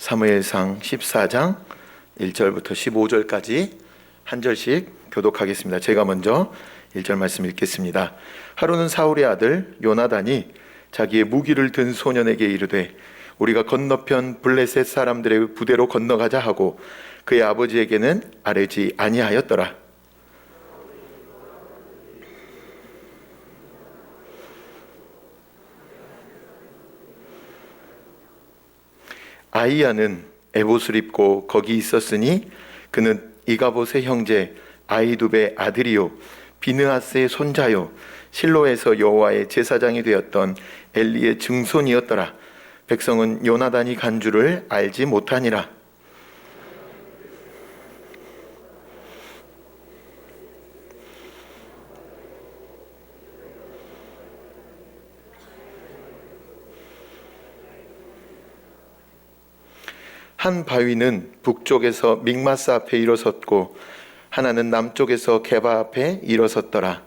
사무엘상 14장 1절부터 15절까지 한 절씩 교독하겠습니다. 제가 먼저 1절 말씀 읽겠습니다. 하루는 사울의 아들 요나단이 자기의 무기를 든 소년에게 이르되 우리가 건너편 블레셋 사람들의 부대로 건너가자 하고 그의 아버지에게는 아뢰지 아니하였더라. 아이야는 에봇을 입고 거기 있었으니 그는 이가봇의 형제 아히두베의 아들이요 비느하스의 손자요 실로에서 여호와의 제사장이 되었던 엘리의 증손이었더라. 백성은 요나단이 간 줄을 알지 못하니라. 한 바위는 북쪽에서 믹마스 앞에 일어섰고 하나는 남쪽에서 게바 앞에 일어섰더라.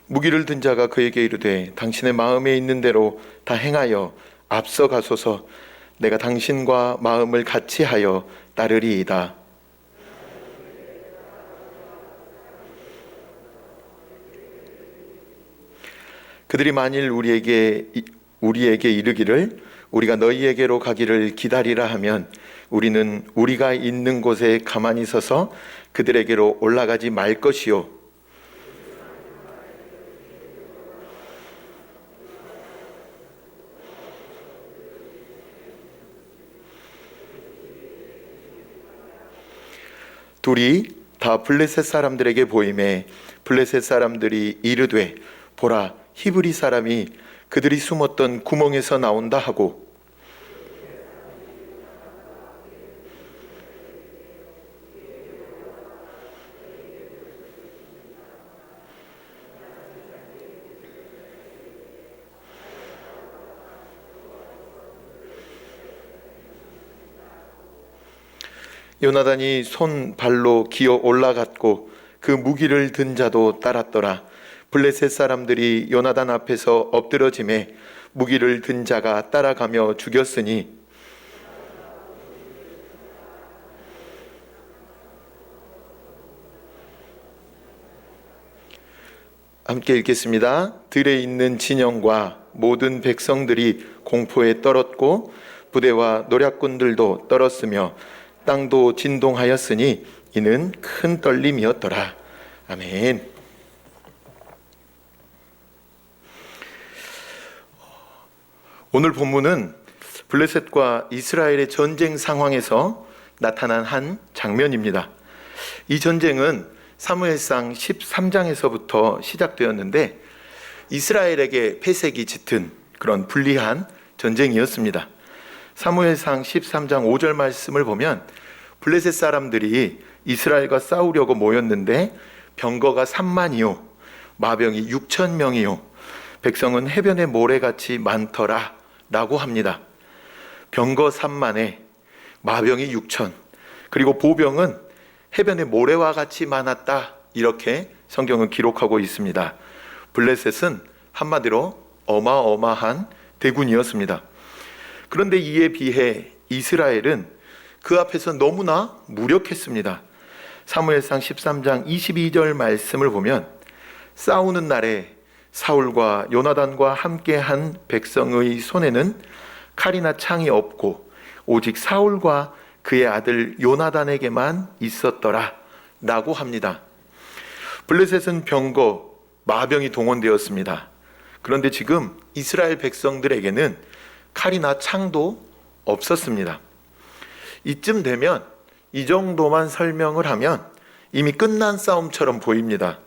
무기를 든 자가 그에게 이르되 당신의 마음에 있는 대로 다 행하여 앞서 가소서. 내가 당신과 마음을 같이 하여 따르리이다. 그들이 만일 우리에게 이르기를 우리가 너희에게로 가기를 기다리라 하면 우리는 우리가 있는 곳에 가만히 서서 그들에게로 올라가지 말 것이요 둘이 다 블레셋 사람들에게 보이매 블레셋 사람들이 이르되 보라 히브리 사람이 그들이 숨었던 구멍에서 나온다 하고 요나단이 손 발로 기어 올라갔고 그 무기를 든 자도 따랐더라. 블레셋 사람들이 요나단 앞에서 엎드러짐에 무기를 든 자가 따라가며 죽였으니 함께 읽겠습니다. 들에 있는 진영과 모든 백성들이 공포에 떨었고 부대와 노략군들도 떨었으며 땅도 진동하였으니 이는 큰 떨림이었더라. 아멘. 오늘 본문은 블레셋과 이스라엘의 전쟁 상황에서 나타난 한 장면입니다. 이 전쟁은 사무엘상 13장에서부터 시작되었는데 이스라엘에게 패색이 짙은 그런 불리한 전쟁이었습니다. 사무엘상 13장 5절 말씀을 보면 블레셋 사람들이 이스라엘과 싸우려고 모였는데 병거가 3만이요 마병이 6천 명이요 백성은 해변의 모래같이 많더라 라고 합니다. 병거 3만에 마병이 6천 그리고 보병은 해변의 모래와 같이 많았다 이렇게 성경은 기록하고 있습니다. 블레셋은 한마디로 어마어마한 대군이었습니다. 그런데 이에 비해 이스라엘은 그 앞에서 너무나 무력했습니다. 사무엘상 13장 22절 말씀을 보면 싸우는 날에 사울과 요나단과 함께한 백성의 손에는 칼이나 창이 없고 오직 사울과 그의 아들 요나단에게만 있었더라 라고 합니다. 블레셋은 병거, 마병이 동원되었습니다. 그런데 지금 이스라엘 백성들에게는 칼이나 창도 없었습니다. 이쯤 되면 이 정도만 설명을 하면 이미 끝난 싸움처럼 보입니다.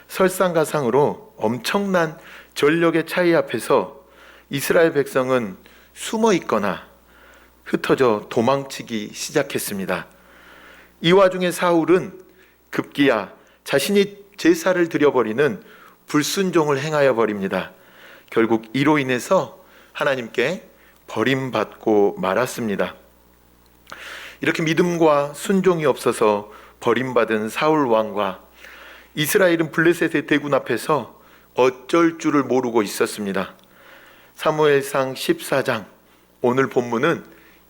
설상가상으로 엄청난 전력의 차이 앞에서 이스라엘 백성은 숨어 있거나 흩어져 도망치기 시작했습니다. 이 와중에 사울은 급기야 자신이 제사를 드려버리는 불순종을 행하여 버립니다. 결국 이로 인해서 하나님께 버림받고 말았습니다. 이렇게 믿음과 순종이 없어서 버림받은 사울 왕과 이스라엘은 블레셋의 대군 앞에서 어쩔 줄을 모르고 있었습니다. 사무엘상 14장, 오늘 본문은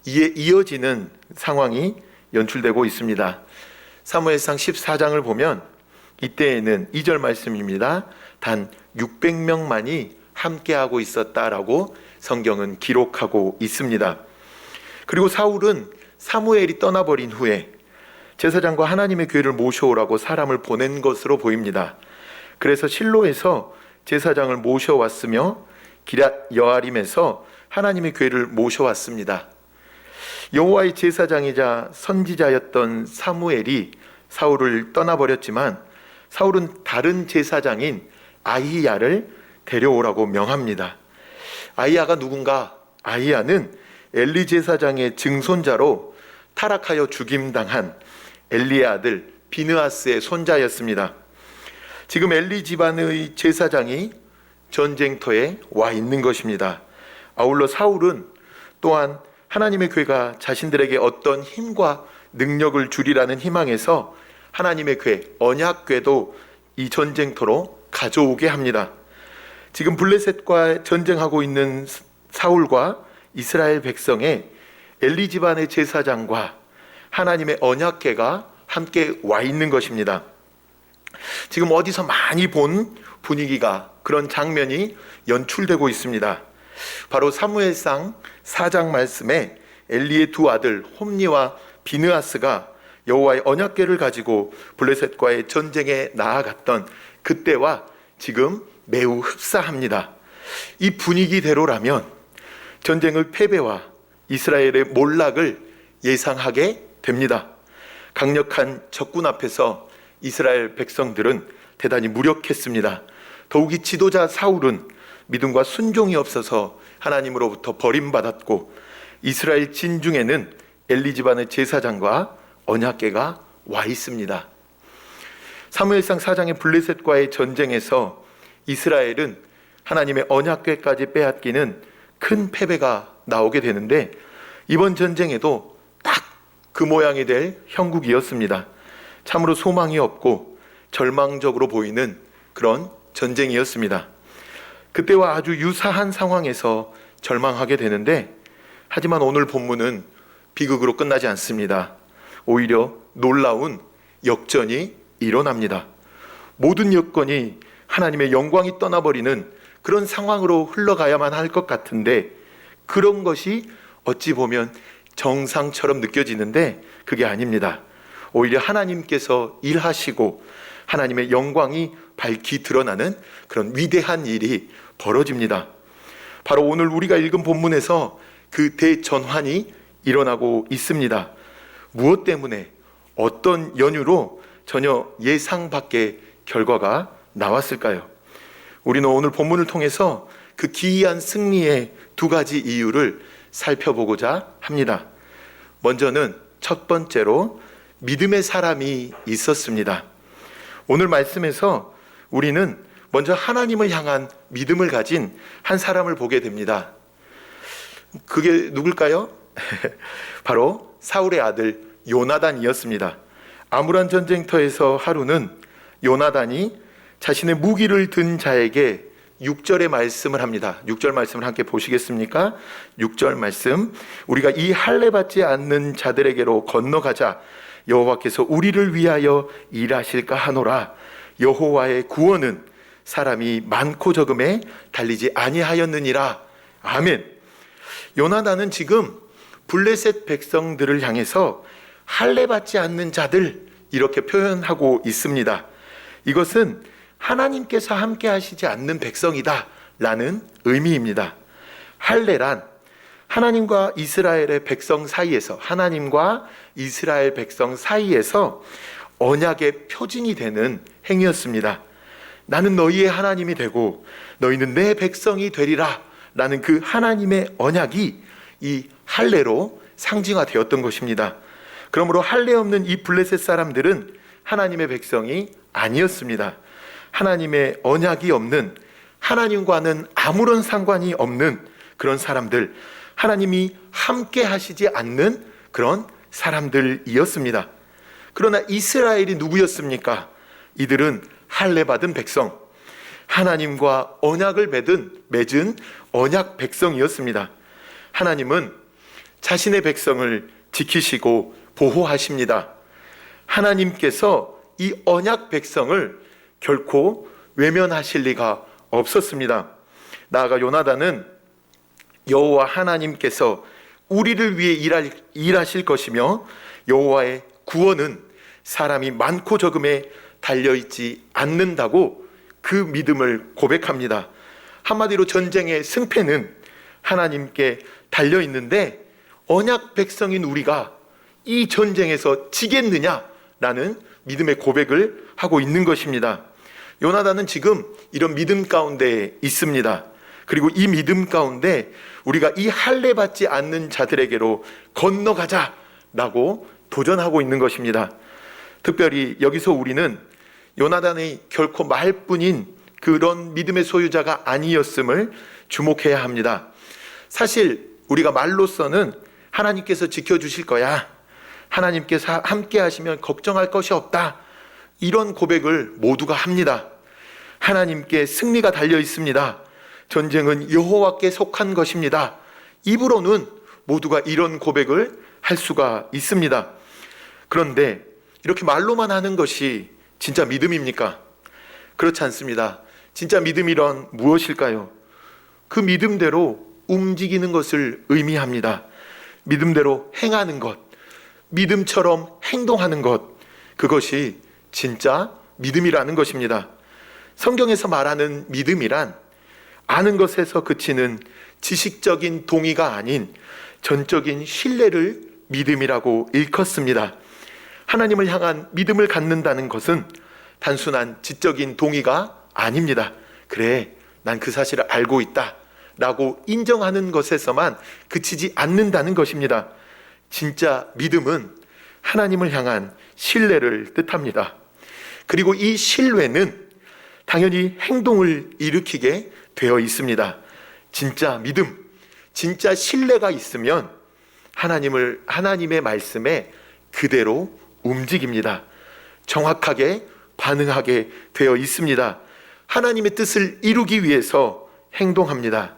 이에 이어지는 상황이 연출되고 있습니다. 사무엘상 14장을 보면 이때에는 2절 말씀입니다. 단 600명만이 함께하고 있었다라고 성경은 기록하고 있습니다. 그리고 사울은 사무엘이 떠나버린 후에 제사장과 하나님의 교회를 모셔오라고 사람을 보낸 것으로 보입니다. 그래서 실로에서 제사장을 모셔왔으며 기럇 여아림에서 하나님의 교회를 모셔왔습니다. 여호와의 제사장이자 선지자였던 사무엘이 사울을 떠나버렸지만 사울은 다른 제사장인 아히야를 데려오라고 명합니다. 아히야가 누군가? 아히야는 엘리 제사장의 증손자로 타락하여 죽임당한 엘리의 아들 비느하스의 손자였습니다. 지금 엘리 집안의 제사장이 전쟁터에 와 있는 것입니다. 아울러 사울은 또한 하나님의 교회가 자신들에게 어떤 힘과 능력을 주리라는 희망에서 하나님의 교회, 언약궤도 이 전쟁터로 가져오게 합니다. 지금 블레셋과 전쟁하고 있는 사울과 이스라엘 백성의 엘리 집안의 제사장과 하나님의 언약궤가 함께 와 있는 것입니다. 지금 어디서 많이 본 분위기가, 그런 장면이 연출되고 있습니다. 바로 사무엘상 4장 말씀에 엘리의 두 아들 홈니와 비느하스가 여호와의 언약궤를 가지고 블레셋과의 전쟁에 나아갔던 그때와 지금 매우 흡사합니다. 이 분위기대로라면 전쟁의 패배와 이스라엘의 몰락을 예상하게 됩니다. 강력한 적군 앞에서 이스라엘 백성들은 대단히 무력했습니다. 더욱이 지도자 사울은 믿음과 순종이 없어서 하나님으로부터 버림받았고 이스라엘 진중에는 엘리 집안의 제사장과 언약궤가 와 있습니다. 사무엘상 4장의 블레셋과의 전쟁에서 이스라엘은 하나님의 언약궤까지 빼앗기는 큰 패배가 나오게 되는데 이번 전쟁에도 딱 그 모양이 될 형국이었습니다. 참으로 소망이 없고 절망적으로 보이는 그런 전쟁이었습니다. 그때와 아주 유사한 상황에서 절망하게 되는데 하지만 오늘 본문은 비극으로 끝나지 않습니다. 오히려 놀라운 역전이 일어납니다. 모든 여건이 하나님의 영광이 떠나버리는 그런 상황으로 흘러가야만 할 것 같은데 그런 것이 어찌 보면 정상처럼 느껴지는데 그게 아닙니다. 오히려 하나님께서 일하시고 하나님의 영광이 밝히 드러나는 그런 위대한 일이 벌어집니다. 바로 오늘 우리가 읽은 본문에서 그 대전환이 일어나고 있습니다. 무엇 때문에, 어떤 연유로 전혀 예상 밖의 결과가 나왔을까요? 우리는 오늘 본문을 통해서 그 기이한 승리의 두 가지 이유를 살펴보고자 합니다. 먼저는 첫 번째로 믿음의 사람이 있었습니다. 오늘 말씀에서 우리는 먼저 하나님을 향한 믿음을 가진 한 사람을 보게 됩니다. 그게 누굴까요? 바로 사울의 아들 요나단이었습니다. 아무란 전쟁터에서 하루는 요나단이 자신의 무기를 든 자에게 6절의 말씀을 합니다. 6절 말씀을 함께 보시겠습니까? 6절 말씀, 우리가 이 할례 받지 않는 자들에게로 건너가자. 여호와께서 우리를 위하여 일하실까 하노라. 여호와의 구원은 사람이 많고 적음에 달리지 아니하였느니라. 아멘. 요나단은 지금 블레셋 백성들을 향해서 할례 받지 않는 자들 이렇게 표현하고 있습니다. 이것은 하나님께서 함께 하시지 않는 백성이다 라는 의미입니다. 할례란 하나님과 이스라엘의 백성 사이에서, 하나님과 이스라엘 백성 사이에서 언약의 표징이 되는 행위였습니다. 나는 너희의 하나님이 되고 너희는 내 백성이 되리라 라는 그 하나님의 언약이 이 할례로 상징화되었던 것입니다. 그러므로 할례 없는 이 블레셋 사람들은 하나님의 백성이 아니었습니다. 하나님의 언약이 없는, 하나님과는 아무런 상관이 없는 그런 사람들, 하나님이 함께 하시지 않는 그런 사람들이었습니다. 그러나 이스라엘이 누구였습니까? 이들은 할례 받은 백성, 하나님과 언약을 맺은 언약 백성이었습니다. 하나님은 자신의 백성을 지키시고 보호하십니다. 하나님께서 이 언약 백성을 결코 외면하실 리가 없었습니다. 나아가 요나단은 여호와 하나님께서 우리를 위해 일하실 것이며 여호와의 구원은 사람이 많고 적음에 달려있지 않는다고 그 믿음을 고백합니다. 한마디로 전쟁의 승패는 하나님께 달려있는데 언약 백성인 우리가 이 전쟁에서 지겠느냐라는 믿음의 고백을 하고 있는 것입니다. 요나단은 지금 이런 믿음 가운데 있습니다. 그리고 이 믿음 가운데 우리가 이 할례 받지 않는 자들에게로 건너가자라고 도전하고 있는 것입니다. 특별히 여기서 우리는 요나단이 결코 말뿐인 그런 믿음의 소유자가 아니었음을 주목해야 합니다. 사실 우리가 말로서는 하나님께서 지켜주실 거야, 하나님께서 함께 하시면 걱정할 것이 없다, 이런 고백을 모두가 합니다. 하나님께 승리가 달려 있습니다. 전쟁은 여호와께 속한 것입니다. 입으로는 모두가 이런 고백을 할 수가 있습니다. 그런데 이렇게 말로만 하는 것이 진짜 믿음입니까? 그렇지 않습니다. 진짜 믿음이란 무엇일까요? 그 믿음대로 움직이는 것을 의미합니다. 믿음대로 행하는 것, 믿음처럼 행동하는 것, 그것이 진짜 믿음이라는 것입니다. 성경에서 말하는 믿음이란 아는 것에서 그치는 지식적인 동의가 아닌 전적인 신뢰를 믿음이라고 일컫습니다. 하나님을 향한 믿음을 갖는다는 것은 단순한 지적인 동의가 아닙니다. 그래, 난 그 사실을 알고 있다 라고 인정하는 것에서만 그치지 않는다는 것입니다. 진짜 믿음은 하나님을 향한 신뢰를 뜻합니다. 그리고 이 신뢰는 당연히 행동을 일으키게 되어 있습니다. 진짜 믿음, 진짜 신뢰가 있으면 하나님의 말씀에 그대로 움직입니다. 정확하게 반응하게 되어 있습니다. 하나님의 뜻을 이루기 위해서 행동합니다.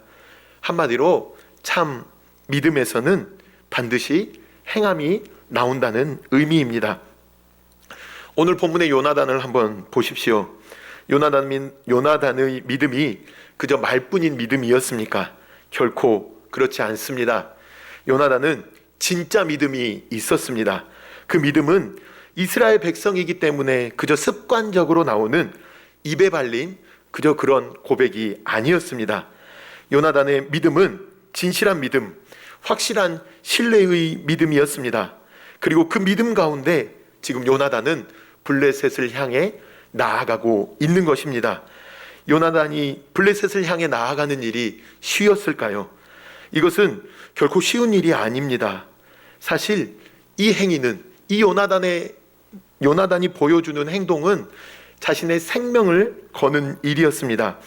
한마디로 참 믿음에서는 반드시 행함이 나온다는 의미입니다. 오늘 본문의 요나단을 한번 보십시오. 요나단의 믿음이 그저 말뿐인 믿음이었습니까? 결코 그렇지 않습니다. 요나단은 진짜 믿음이 있었습니다. 그 믿음은 이스라엘 백성이기 때문에 그저 습관적으로 나오는 입에 발린 그저 그런 고백이 아니었습니다. 요나단의 믿음은 진실한 믿음, 확실한 신뢰의 믿음이었습니다. 그리고 그 믿음 가운데 지금 요나단은 블레셋을 향해 나아가고 있는 것입니다. 요나단이 블레셋을 향해 나아가는 일이 쉬웠을까요? 이것은 결코 쉬운 일이 아닙니다. 사실 이 행위는, 이 요나단이 보여주는 행동은 자신의 생명을 거는 일이었습니다.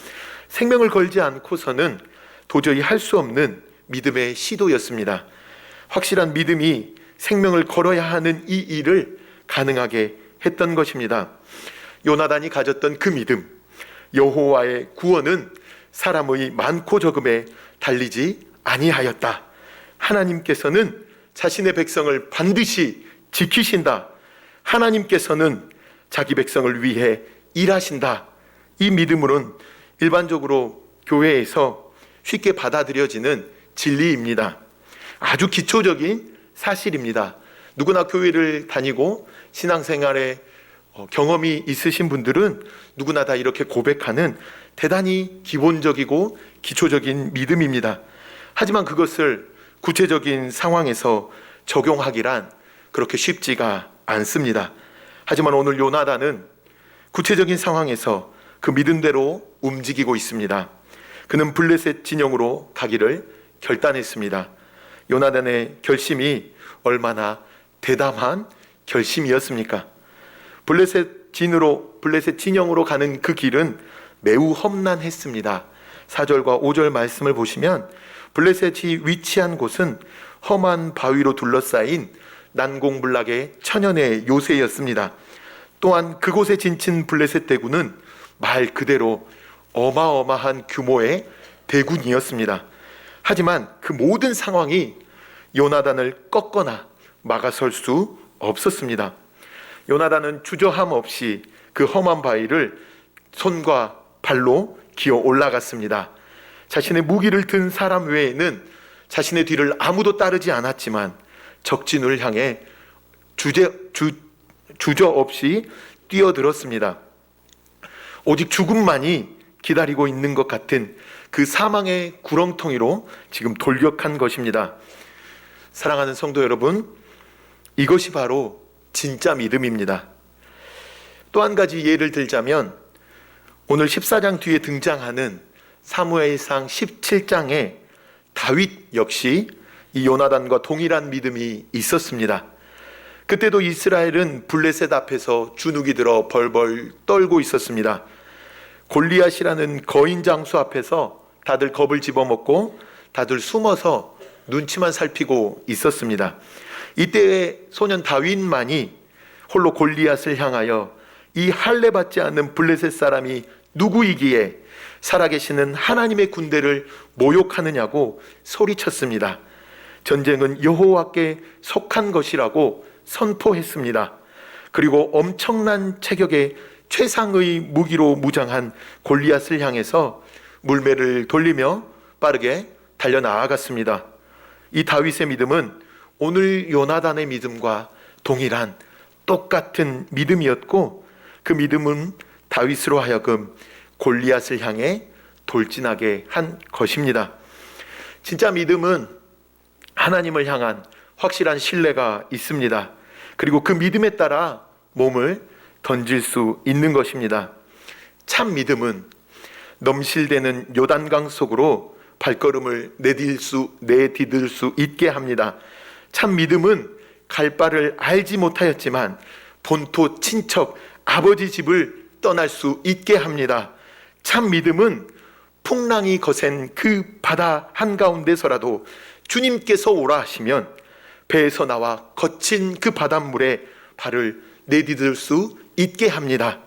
생명을 걸지 않고서는 도저히 할 수 없는 믿음의 시도였습니다. 확실한 믿음이 생명을 걸어야 하는 이 일을 가능하게 했던 것입니다. 요나단이 가졌던 그 믿음, 여호와의 구원은 사람의 많고 적음에 달리지 아니하였다. 하나님께서는 자신의 백성을 반드시 지키신다. 하나님께서는 자기 백성을 위해 일하신다. 이 믿음으로는 일반적으로 교회에서 쉽게 받아들여지는 진리입니다. 아주 기초적인 사실입니다. 누구나 교회를 다니고 신앙생활에 경험이 있으신 분들은 누구나 다 이렇게 고백하는 대단히 기본적이고 기초적인 믿음입니다. 하지만 그것을 구체적인 상황에서 적용하기란 그렇게 쉽지가 않습니다. 하지만 오늘 요나단은 구체적인 상황에서 그 믿음대로 움직이고 있습니다. 그는 블레셋 진영으로 가기를 결단했습니다. 요나단의 결심이 얼마나 대담한 결심이었습니까? 블레셋 진영으로 가는 그 길은 매우 험난했습니다. 4절과 5절 말씀을 보시면 블레셋이 위치한 곳은 험한 바위로 둘러싸인 난공불락의 천연의 요새였습니다. 또한 그곳에 진친 블레셋 대군은 말 그대로 어마어마한 규모의 대군이었습니다. 하지만 그 모든 상황이 요나단을 꺾거나 막아설 수 없었습니다. 요나단은 주저함 없이 그 험한 바위를 손과 발로 기어 올라갔습니다. 자신의 무기를 든 사람 외에는 자신의 뒤를 아무도 따르지 않았지만 적진을 향해 주저 없이 뛰어들었습니다. 오직 죽음만이 기다리고 있는 것 같은 그 사망의 구렁텅이로 지금 돌격한 것입니다. 사랑하는 성도 여러분, 이것이 바로 진짜 믿음입니다. 또 한 가지 예를 들자면 오늘 14장 뒤에 등장하는 사무엘상 17장에 다윗 역시 이 요나단과 동일한 믿음이 있었습니다. 그때도 이스라엘은 블레셋 앞에서 주눅이 들어 벌벌 떨고 있었습니다. 골리앗이라는 거인 장수 앞에서 다들 겁을 집어먹고 다들 숨어서 눈치만 살피고 있었습니다. 이때의 소년 다윗만이 홀로 골리앗을 향하여 이 할례 받지 않는 블레셋 사람이 누구이기에 살아계시는 하나님의 군대를 모욕하느냐고 소리쳤습니다. 전쟁은 여호와께 속한 것이라고 선포했습니다. 그리고 엄청난 체격의 최상의 무기로 무장한 골리앗을 향해서 물매를 돌리며 빠르게 달려나아갔습니다. 이 다윗의 믿음은 오늘 요나단의 믿음과 동일한 똑같은 믿음이었고, 그 믿음은 다윗으로 하여금 골리앗을 향해 돌진하게 한 것입니다. 진짜 믿음은 하나님을 향한 확실한 신뢰가 있습니다. 그리고 그 믿음에 따라 몸을 던질 수 있는 것입니다. 참 믿음은 넘실대는 요단강 속으로 발걸음을 내디딜 수 있게 합니다. 참 믿음은 갈 바를 알지 못하였지만 본토 친척 아버지 집을 떠날 수 있게 합니다. 참 믿음은 풍랑이 거센 그 바다 한가운데서라도 주님께서 오라 하시면 배에서 나와 거친 그 바닷물에 발을 내디딜 수 있게 합니다.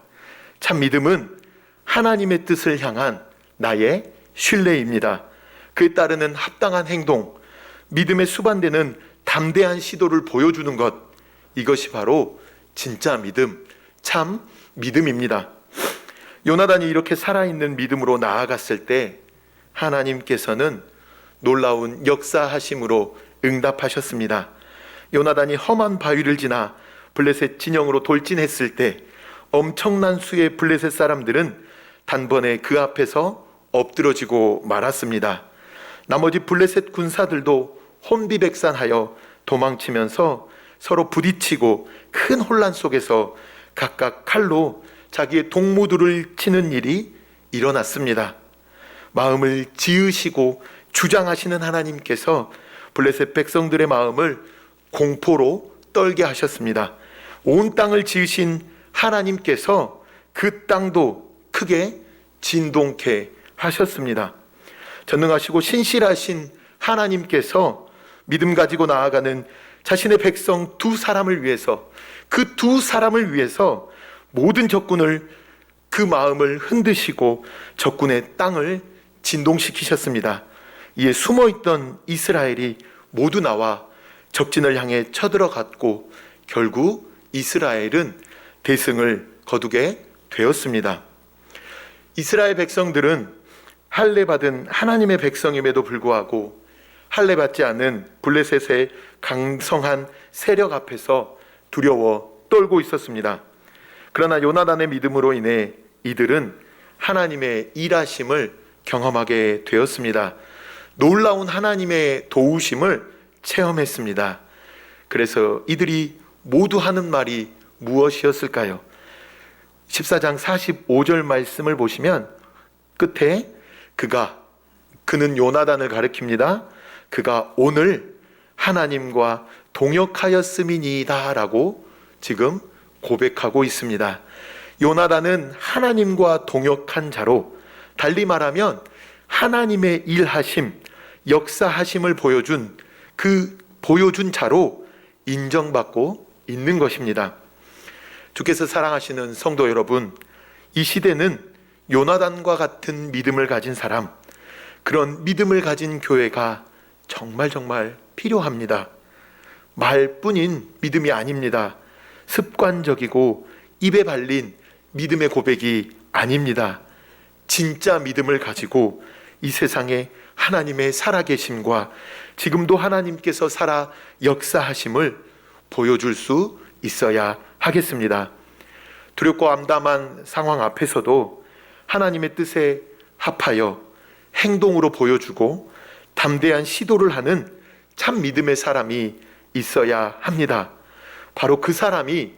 참 믿음은 하나님의 뜻을 향한 나의 신뢰입니다. 그에 따르는 합당한 행동, 믿음에 수반되는 담대한 시도를 보여주는 것, 이것이 바로 진짜 믿음, 참 믿음입니다. 요나단이 이렇게 살아있는 믿음으로 나아갔을 때 하나님께서는 놀라운 역사하심으로 응답하셨습니다. 요나단이 험한 바위를 지나 블레셋 진영으로 돌진했을 때 엄청난 수의 블레셋 사람들은 단번에 그 앞에서 엎드러지고 말았습니다. 나머지 블레셋 군사들도 혼비백산하여 도망치면서 서로 부딪히고 큰 혼란 속에서 각각 칼로 자기의 동무들을 치는 일이 일어났습니다. 마음을 지으시고 주장하시는 하나님께서 블레셋 백성들의 마음을 공포로 떨게 하셨습니다. 온 땅을 지으신 하나님께서 그 땅도 크게 진동케 하셨습니다. 전능하시고 신실하신 하나님께서 믿음 가지고 나아가는 자신의 백성 두 사람을 위해서, 그 두 사람을 위해서 모든 적군을, 그 마음을 흔드시고 적군의 땅을 진동시키셨습니다. 이에 숨어있던 이스라엘이 모두 나와 적진을 향해 쳐들어갔고 결국 이스라엘은 대승을 거두게 되었습니다. 이스라엘 백성들은 할례 받은 하나님의 백성임에도 불구하고 할례 받지 않은 블레셋의 강성한 세력 앞에서 두려워 떨고 있었습니다. 그러나 요나단의 믿음으로 인해 이들은 하나님의 일하심을 경험하게 되었습니다. 놀라운 하나님의 도우심을 체험했습니다. 그래서 이들이 모두 하는 말이 무엇이었을까요? 14장 45절 말씀을 보시면 끝에 그는 요나단을 가리킵니다. 그가 오늘 하나님과 동역하였음이니이다 라고 지금 고백하고 있습니다. 요나단은 하나님과 동역한 자로, 달리 말하면 하나님의 일하심, 역사하심을 보여준 그 보여준 자로 인정받고 있는 것입니다. 주께서 사랑하시는 성도 여러분, 이 시대는 요나단과 같은 믿음을 가진 사람, 그런 믿음을 가진 교회가 정말 필요합니다. 말뿐인 믿음이 아닙니다. 습관적이고 입에 발린 믿음의 고백이 아닙니다. 진짜 믿음을 가지고 이 세상에 하나님의 살아계심과 지금도 하나님께서 살아 역사하심을 보여줄 수 있어야 하겠습니다. 두렵고 암담한 상황 앞에서도 하나님의 뜻에 합하여 행동으로 보여주고 담대한 시도를 하는 참 믿음의 사람이 있어야 합니다. 바로 그 사람이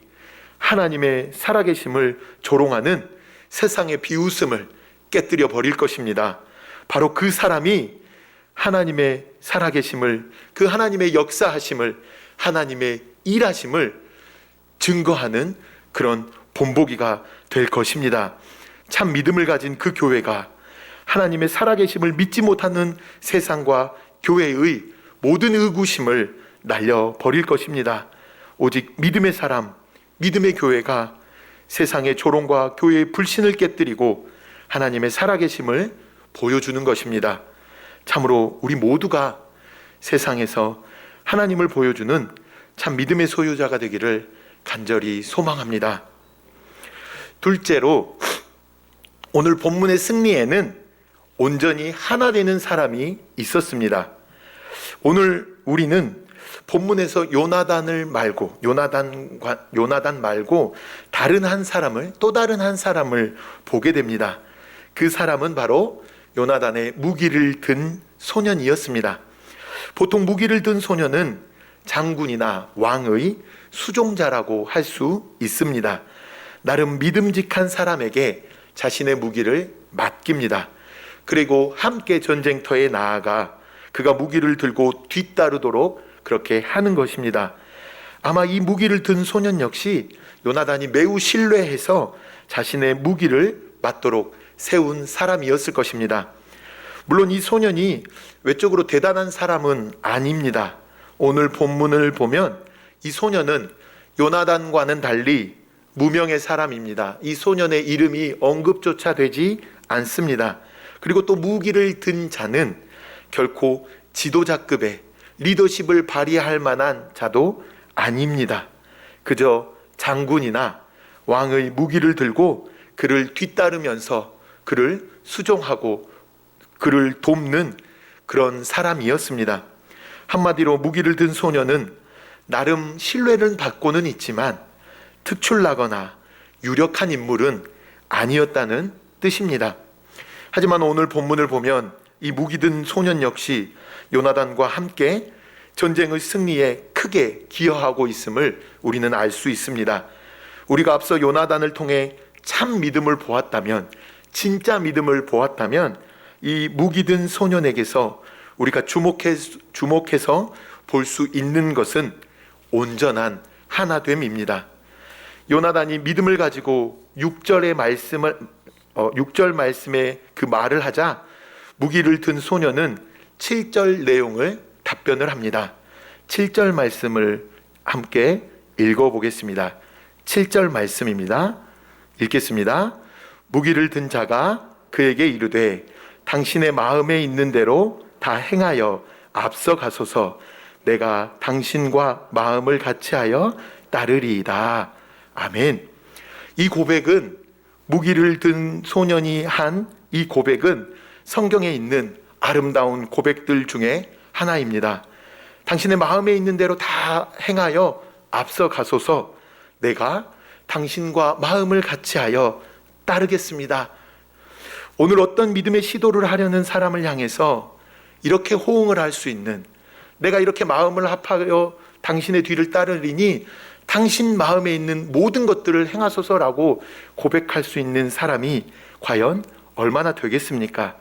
하나님의 살아계심을 조롱하는 세상의 비웃음을 깨뜨려 버릴 것입니다. 바로 그 사람이 하나님의 살아계심을, 그 하나님의 역사하심을, 하나님의 일하심을 증거하는 그런 본보기가 될 것입니다. 참 믿음을 가진 그 교회가 하나님의 살아계심을 믿지 못하는 세상과 교회의 모든 의구심을 날려버릴 것입니다. 오직 믿음의 사람, 믿음의 교회가 세상의 조롱과 교회의 불신을 깨뜨리고 하나님의 살아계심을 보여주는 것입니다. 참으로 우리 모두가 세상에서 하나님을 보여주는 참 믿음의 소유자가 되기를 간절히 소망합니다. 둘째로, 오늘 본문의 승리에는 온전히 하나 되는 사람이 있었습니다. 오늘 우리는 본문에서 요나단 말고 다른 한 사람을, 또 다른 한 사람을 보게 됩니다. 그 사람은 바로 요나단의 무기를 든 소년이었습니다. 보통 무기를 든 소년은 장군이나 왕의 수종자라고 할 수 있습니다. 나름 믿음직한 사람에게 자신의 무기를 맡깁니다. 그리고 함께 전쟁터에 나아가 그가 무기를 들고 뒤따르도록 그렇게 하는 것입니다. 아마 이 무기를 든 소년 역시 요나단이 매우 신뢰해서 자신의 무기를 맡도록 세운 사람이었을 것입니다. 물론 이 소년이 외적으로 대단한 사람은 아닙니다. 오늘 본문을 보면 이 소년은 요나단과는 달리 무명의 사람입니다. 이 소년의 이름이 언급조차 되지 않습니다. 그리고 또 무기를 든 자는 결코 지도자급의 리더십을 발휘할 만한 자도 아닙니다. 그저 장군이나 왕의 무기를 들고 그를 뒤따르면서 그를 수종하고 그를 돕는 그런 사람이었습니다. 한마디로 무기를 든 소년은 나름 신뢰를 받고는 있지만 특출나거나 유력한 인물은 아니었다는 뜻입니다. 하지만 오늘 본문을 보면 이 무기 든 소년 역시 요나단과 함께 전쟁의 승리에 크게 기여하고 있음을 우리는 알 수 있습니다. 우리가 앞서 요나단을 통해 참 믿음을 보았다면, 진짜 믿음을 보았다면 이 무기 든 소년에게서 우리가 주목해서 볼 수 있는 것은 온전한 하나됨입니다. 요나단이 믿음을 가지고 6절 말씀에 그 말을 하자 무기를 든 소년은 7절 내용을 답변을 합니다. 7절 말씀을 함께 읽어보겠습니다. 7절 말씀입니다. 읽겠습니다. 무기를 든 자가 그에게 이르되 당신의 마음에 있는 대로 다 행하여 앞서가소서. 내가 당신과 마음을 같이하여 따르리이다. 아멘. 이 고백은, 무기를 든 소년이 한 이 고백은 성경에 있는 아름다운 고백들 중에 하나입니다. 당신의 마음에 있는 대로 다 행하여 앞서가소서. 내가 당신과 마음을 같이하여 따르겠습니다. 오늘 어떤 믿음의 시도를 하려는 사람을 향해서 이렇게 호응을 할 수 있는, 내가 이렇게 마음을 합하여 당신의 뒤를 따르리니 당신 마음에 있는 모든 것들을 행하소서라고 고백할 수 있는 사람이 과연 얼마나 되겠습니까?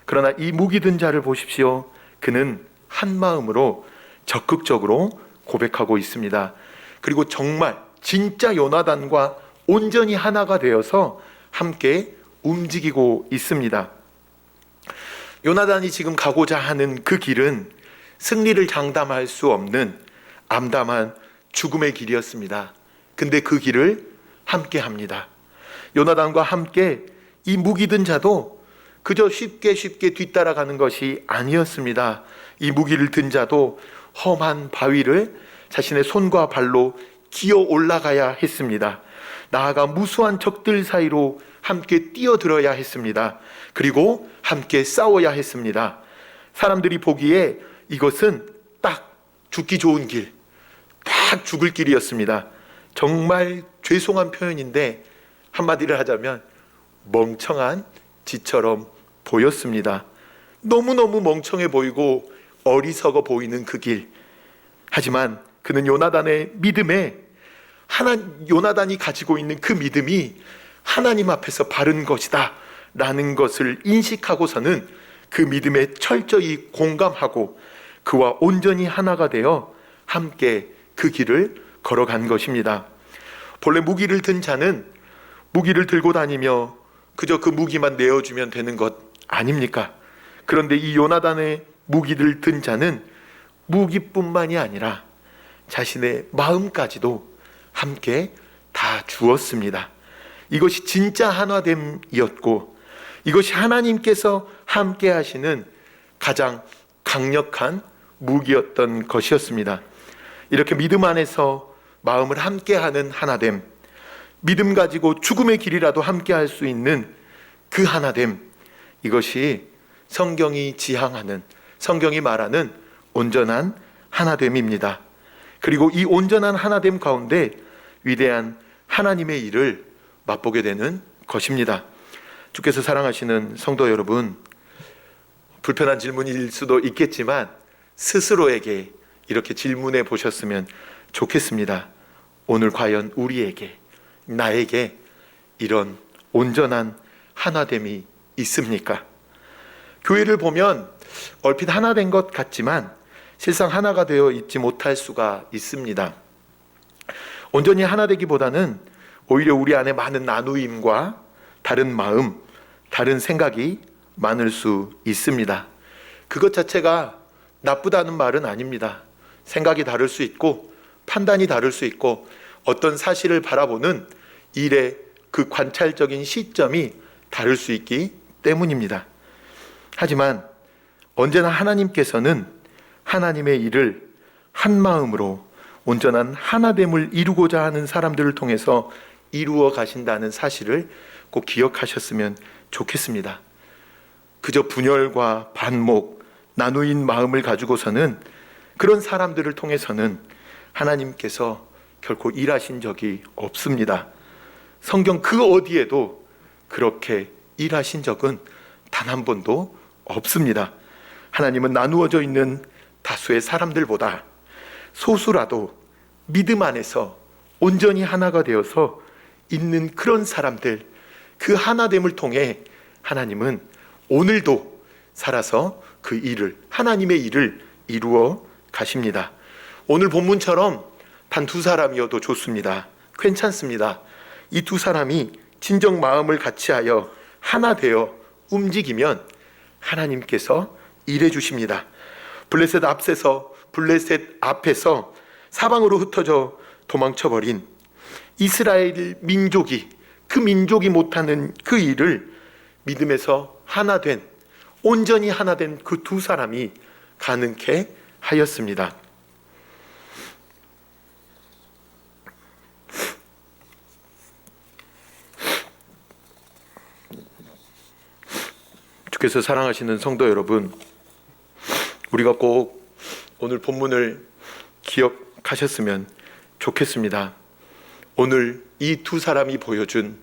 그러나 이 무기 든 자를 보십시오. 그는 한 마음으로 적극적으로 고백하고 있습니다. 그리고 정말 진짜 요나단과 온전히 하나가 되어서 함께 움직이고 있습니다. 요나단이 지금 가고자 하는 그 길은 승리를 장담할 수 없는 암담한 죽음의 길이었습니다. 근데 그 길을 함께 합니다. 요나단과 함께 이 무기 든 자도 그저 쉽게 뒤따라가는 것이 아니었습니다. 이 무기를 든 자도 험한 바위를 자신의 손과 발로 기어 올라가야 했습니다. 나아가 무수한 적들 사이로 함께 뛰어들어야 했습니다. 그리고 함께 싸워야 했습니다. 사람들이 보기에 이것은 딱 죽기 좋은 길, 딱 죽을 길이었습니다. 정말 죄송한 표현인데 한마디를 하자면 멍청한 지처럼 보였습니다. 너무너무 멍청해 보이고 어리석어 보이는 그 길. 하지만 그는 요나단의 믿음에 요나단이 가지고 있는 그 믿음이 하나님 앞에서 바른 것이다 라는 것을 인식하고서는 그 믿음에 철저히 공감하고 그와 온전히 하나가 되어 함께 그 길을 걸어간 것입니다. 본래 무기를 든 자는 무기를 들고 다니며 그저 그 무기만 내어주면 되는 것 아닙니까? 그런데 이 요나단의 무기를 든 자는 무기뿐만이 아니라 자신의 마음까지도 함께 다 주었습니다. 이것이 진짜 하나됨이었고 이것이 하나님께서 함께 하시는 가장 강력한 무기였던 것이었습니다. 이렇게 믿음 안에서 마음을 함께하는 하나됨, 믿음 가지고 죽음의 길이라도 함께할 수 있는 그 하나됨, 이것이 성경이 지향하는, 성경이 말하는 온전한 하나됨입니다. 그리고 이 온전한 하나됨 가운데 위대한 하나님의 일을 맛보게 되는 것입니다. 주께서 사랑하시는 성도 여러분, 불편한 질문일 수도 있겠지만 스스로에게 이렇게 질문해 보셨으면 좋겠습니다. 오늘 과연 우리에게, 나에게 이런 온전한 하나됨이 있습니까? 교회를 보면 얼핏 하나 된 것 같지만 실상 하나가 되어 있지 못할 수가 있습니다. 온전히 하나 되기보다는 오히려 우리 안에 많은 나누임과 다른 마음, 다른 생각이 많을 수 있습니다. 그것 자체가 나쁘다는 말은 아닙니다. 생각이 다를 수 있고 판단이 다를 수 있고 어떤 사실을 바라보는 일의 그 관찰적인 시점이 다를 수 있기 때문입니다. 하지만 언제나 하나님께서는 하나님의 일을 한 마음으로 온전한 하나됨을 이루고자 하는 사람들을 통해서 이루어 가신다는 사실을 꼭 기억하셨으면 좋겠습니다. 그저 분열과 반목, 나누인 마음을 가지고서는 그런 사람들을 통해서는 하나님께서 결코 일하신 적이 없습니다. 성경 그 어디에도 그렇게 일하신 적은 단 한 번도 없습니다. 하나님은 나누어져 있는 다수의 사람들보다 소수라도 믿음 안에서 온전히 하나가 되어서 있는 그런 사람들, 그 하나됨을 통해 하나님은 오늘도 살아서 그 일을, 하나님의 일을 이루어 가십니다. 오늘 본문처럼 단 두 사람이어도 좋습니다. 괜찮습니다. 이 두 사람이 진정 마음을 같이하여 하나 되어 움직이면 하나님께서 일해 주십니다. 블레셋 앞에서 사방으로 흩어져 도망쳐버린 이스라엘 민족이, 그 민족이 못하는 그 일을 믿음에서 하나 된, 온전히 하나 된 그 두 사람이 가능케 하였습니다. 주께서 사랑하시는 성도 여러분, 우리가 꼭 오늘 본문을 기억하셨으면 좋겠습니다. 오늘 이 두 사람이 보여준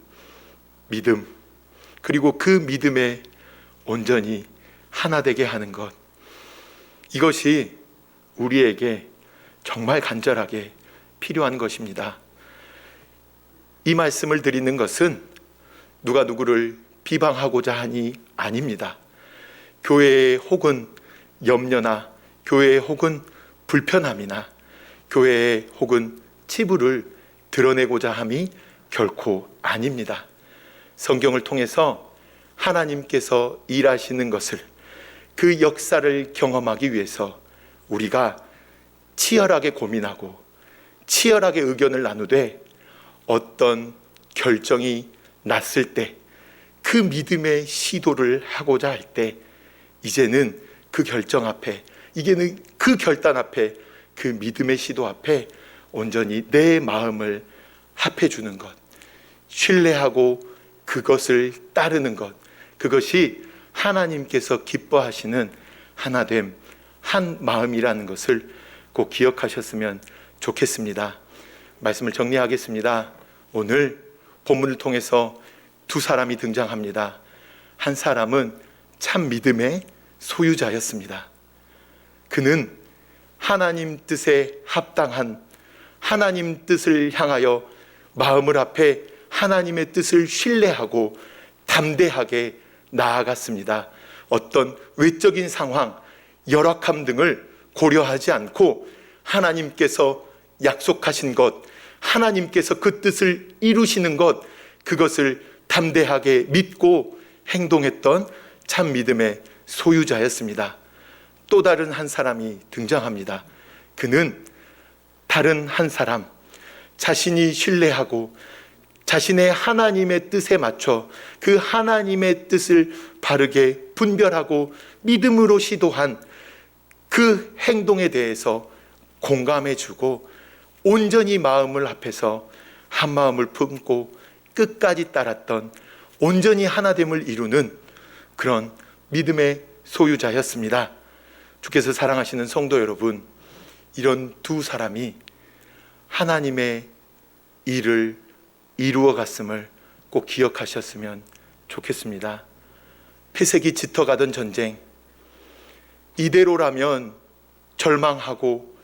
믿음, 그리고 그 믿음에 온전히 하나 되게 하는 것, 이것이 우리에게 정말 간절하게 필요한 것입니다. 이 말씀을 드리는 것은 누가 누구를 비방하고자 하니 아닙니다. 교회의 혹은 염려나 교회의 혹은 불편함이나 교회의 혹은 치부를 드러내고자 함이 결코 아닙니다. 성경을 통해서 하나님께서 일하시는 것을, 그 역사를 경험하기 위해서 우리가 치열하게 고민하고 치열하게 의견을 나누되 어떤 결정이 났을 때 그 믿음의 시도를 하고자 할 때 이제는 그 결정 앞에, 이제는 그 결단 앞에, 그 믿음의 시도 앞에 온전히 내 마음을 합해주는 것, 신뢰하고 그것을 따르는 것, 그것이 하나님께서 기뻐하시는 하나됨, 한 마음이라는 것을 꼭 기억하셨으면 좋겠습니다. 말씀을 정리하겠습니다. 오늘 본문을 통해서 두 사람이 등장합니다. 한 사람은 참 믿음의 소유자였습니다. 그는 하나님 뜻에 합당한, 하나님 뜻을 향하여 마음을 합해 하나님의 뜻을 신뢰하고 담대하게 나아갔습니다. 어떤 외적인 상황, 열악함 등을 고려하지 않고 하나님께서 약속하신 것, 하나님께서 그 뜻을 이루시는 것, 그것을 담대하게 믿고 행동했던 참 믿음의 소유자였습니다. 또 다른 한 사람이 등장합니다. 그는 다른 한 사람, 자신이 신뢰하고 자신의 하나님의 뜻에 맞춰 그 하나님의 뜻을 바르게 분별하고 믿음으로 시도한 그 행동에 대해서 공감해주고 온전히 마음을 합해서 한 마음을 품고 끝까지 따랐던 온전히 하나됨을 이루는 그런 믿음의 소유자였습니다. 주께서 사랑하시는 성도 여러분, 이런 두 사람이 하나님의 일을 이루어 갔음을 꼭 기억하셨으면 좋겠습니다. 폐색이 짙어가던 전쟁, 이대로라면 절망하고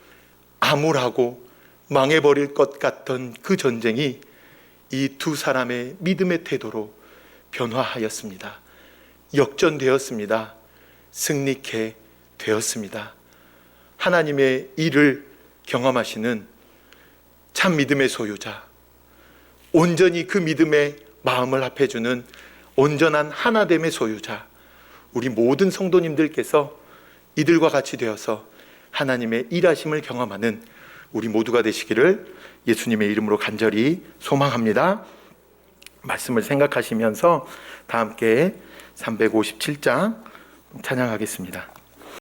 암울하고 망해버릴 것 같던 그 전쟁이 이 두 사람의 믿음의 태도로 변화하였습니다. 역전되었습니다. 승리케 되었습니다. 하나님의 일을 경험하시는 참 믿음의 소유자, 온전히 그 믿음에 마음을 합해주는 온전한 하나됨의 소유자, 우리 모든 성도님들께서 이들과 같이 되어서 하나님의 일하심을 경험하는 우리 모두가 되시기를 예수님의 이름으로 간절히 소망합니다. 말씀을 생각하시면서 다 함께 357장 찬양하겠습니다.